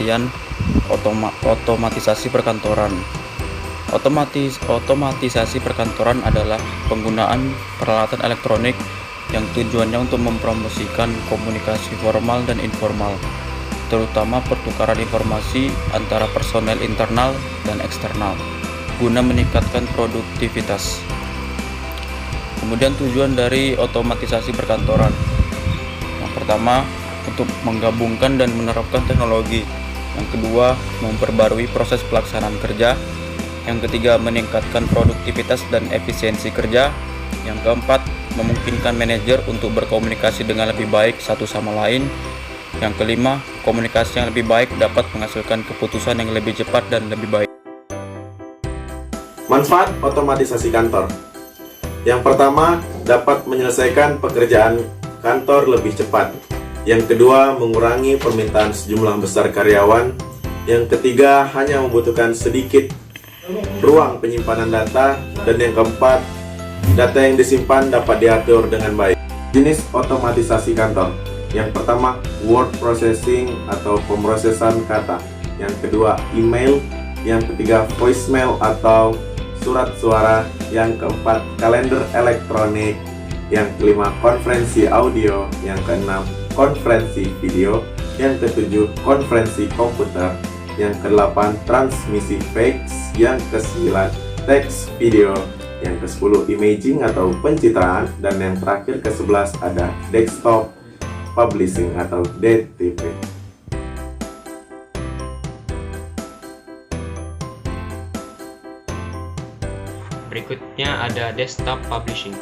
pengertian otomatisasi perkantoran. Otomatisasi perkantoran adalah penggunaan peralatan elektronik yang tujuannya untuk mempromosikan komunikasi formal dan informal, terutama pertukaran informasi antara personel internal dan eksternal, guna meningkatkan produktivitas. Kemudian tujuan dari otomatisasi perkantoran. Yang pertama, untuk menggabungkan dan menerapkan teknologi. Yang kedua, memperbarui proses pelaksanaan kerja. Yang ketiga, meningkatkan produktivitas dan efisiensi kerja. Yang keempat, memungkinkan manajer untuk berkomunikasi dengan lebih baik satu sama lain. Yang kelima, komunikasi yang lebih baik dapat menghasilkan keputusan yang lebih cepat dan lebih baik. Manfaat otomatisasi kantor. Yang pertama, dapat menyelesaikan pekerjaan kantor lebih cepat. Yang kedua, mengurangi permintaan sejumlah besar karyawan. Yang ketiga, hanya membutuhkan sedikit ruang penyimpanan data. Dan yang keempat, data yang disimpan dapat diatur dengan baik. Jenis otomatisasi kantor. Yang pertama, word processing atau pemrosesan kata. Yang kedua, email. Yang ketiga, voicemail atau surat suara. Yang keempat, kalender elektronik. Yang kelima, konferensi audio. Yang keenam, konferensi video. Yang ketujuh, konferensi komputer. Yang kedelapan, transmisi fax. Yang kesembilan, teks video. Yang ke-10, imaging atau pencitraan. Dan yang terakhir ke-11 ada desktop publishing atau DTP. Berikutnya ada desktop publishing.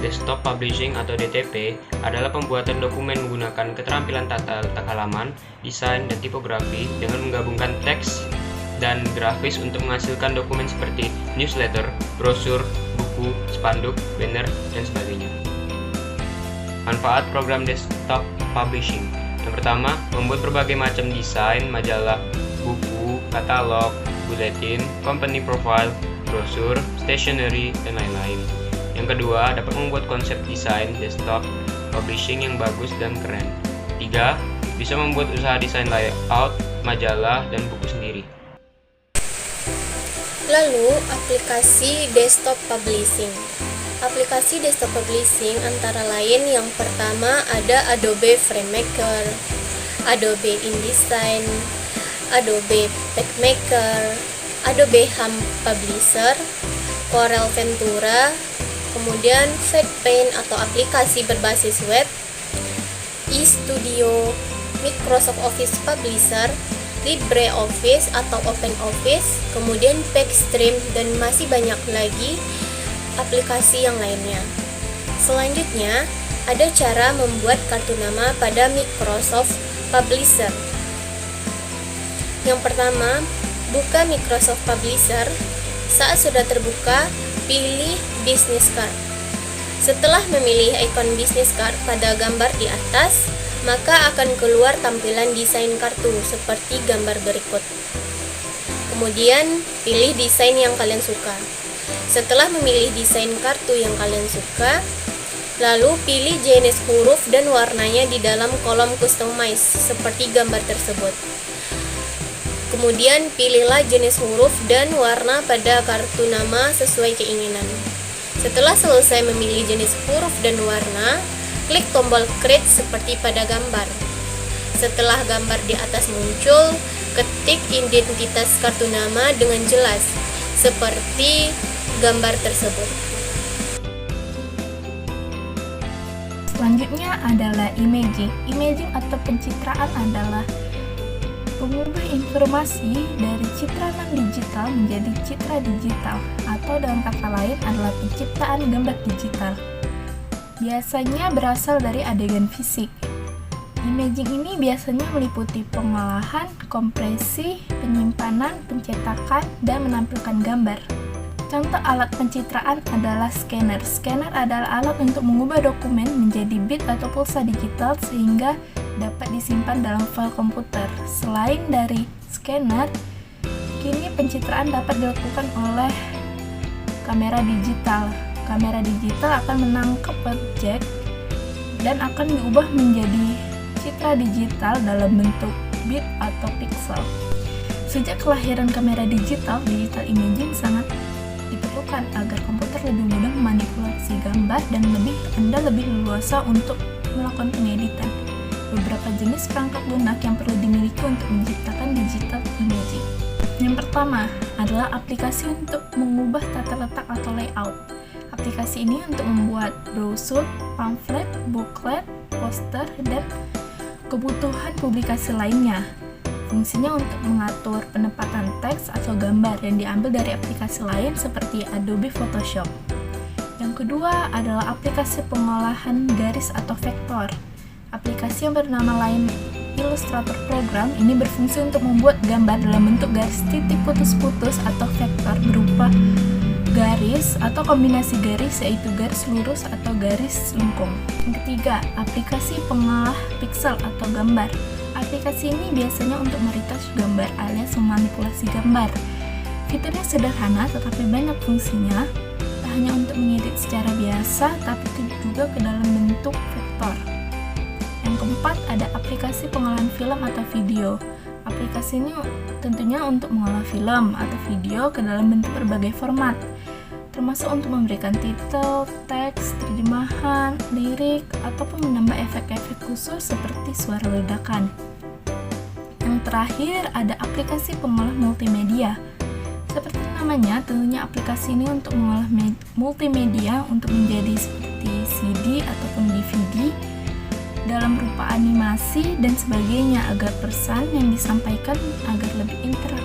Desktop publishing atau DTP adalah pembuatan dokumen menggunakan keterampilan tata letak halaman, desain, dan tipografi dengan menggabungkan teks dan grafis untuk menghasilkan dokumen seperti newsletter, brosur, buku, spanduk, banner, dan sebagainya. Manfaat program desktop publishing. Yang pertama, membuat berbagai macam desain, majalah, buku, katalog, buletin, company profile, brosur, stationery, dan lain-lain. Yang kedua, dapat membuat konsep desain desktop publishing yang bagus dan keren. 3. Bisa membuat usaha desain layout, majalah, dan buku sendiri. Lalu, aplikasi desktop publishing. Aplikasi desktop publishing antara lain yang pertama ada Adobe FrameMaker, Adobe InDesign, Adobe PageMaker, Adobe Home Publisher, Corel Ventura, kemudian FatPaint atau aplikasi berbasis web, eStudio, Microsoft Office Publisher, LibreOffice atau OpenOffice, kemudian PageStream, dan masih banyak lagi aplikasi yang lainnya. Selanjutnya, ada cara membuat kartu nama pada Microsoft Publisher. Yang pertama, buka Microsoft Publisher. Saat sudah terbuka, pilih Business Card. Setelah memilih ikon Business Card pada gambar di atas, maka akan keluar tampilan desain kartu seperti gambar berikut. Kemudian, pilih desain yang kalian suka. Setelah memilih desain kartu yang kalian suka, lalu pilih jenis huruf dan warnanya di dalam kolom Customize seperti gambar tersebut. Kemudian pilihlah jenis huruf dan warna pada kartu nama sesuai keinginan. Setelah selesai memilih jenis huruf dan warna, klik tombol create seperti pada gambar. Setelah gambar di atas muncul, ketik identitas kartu nama dengan jelas, seperti gambar tersebut. Selanjutnya adalah imaging. Imaging atau pencitraan adalah mengubah informasi dari citra non-digital menjadi citra digital, atau dalam kata lain adalah penciptaan gambar digital. Biasanya berasal dari adegan fisik. Imaging ini biasanya meliputi pengolahan, kompresi, penyimpanan, pencetakan, dan menampilkan gambar. Contoh alat pencitraan adalah scanner. Scanner adalah alat untuk mengubah dokumen menjadi bit atau pulsa digital sehingga dapat disimpan dalam file komputer. Selain dari scanner, kini pencitraan dapat dilakukan oleh kamera digital. Kamera digital akan menangkap objek dan akan diubah menjadi citra digital dalam bentuk bit atau pixel. Sejak kelahiran kamera digital imaging sangat diperlukan agar komputer lebih mudah memanipulasi gambar dan Anda lebih leluasa untuk melakukan pengeditan. Beberapa jenis perangkat lunak yang perlu dimiliki untuk menciptakan digital imaging. Yang pertama adalah aplikasi untuk mengubah tata letak atau layout. Aplikasi ini untuk membuat brosur, pamflet, booklet, poster, dan kebutuhan publikasi lainnya. Fungsinya untuk mengatur penempatan teks atau gambar yang diambil dari aplikasi lain seperti Adobe Photoshop. Yang kedua adalah aplikasi pengolahan garis atau vektor. Aplikasi yang bernama lain Illustrator Program ini berfungsi untuk membuat gambar dalam bentuk garis titik putus-putus atau vektor berupa garis atau kombinasi garis yaitu garis lurus atau garis lengkung. Yang ketiga, aplikasi pengolah pixel atau gambar. Aplikasi ini biasanya untuk meretouch gambar alias memanipulasi gambar. Fiturnya sederhana tetapi banyak fungsinya, tak hanya untuk mengedit secara biasa tapi juga ke dalam bentuk vektor. Yang keempat, ada aplikasi pengolahan film atau video. Aplikasi ini tentunya untuk mengolah film atau video ke dalam bentuk berbagai format, termasuk untuk memberikan titel, teks, terjemahan, lirik, ataupun menambah efek-efek khusus seperti suara ledakan. Yang terakhir, ada aplikasi pengolah multimedia. Seperti namanya, tentunya aplikasi ini untuk mengolah multimedia untuk menjadi seperti CD ataupun DVD dalam berupa animasi dan sebagainya agar pesan yang disampaikan agar lebih interaktif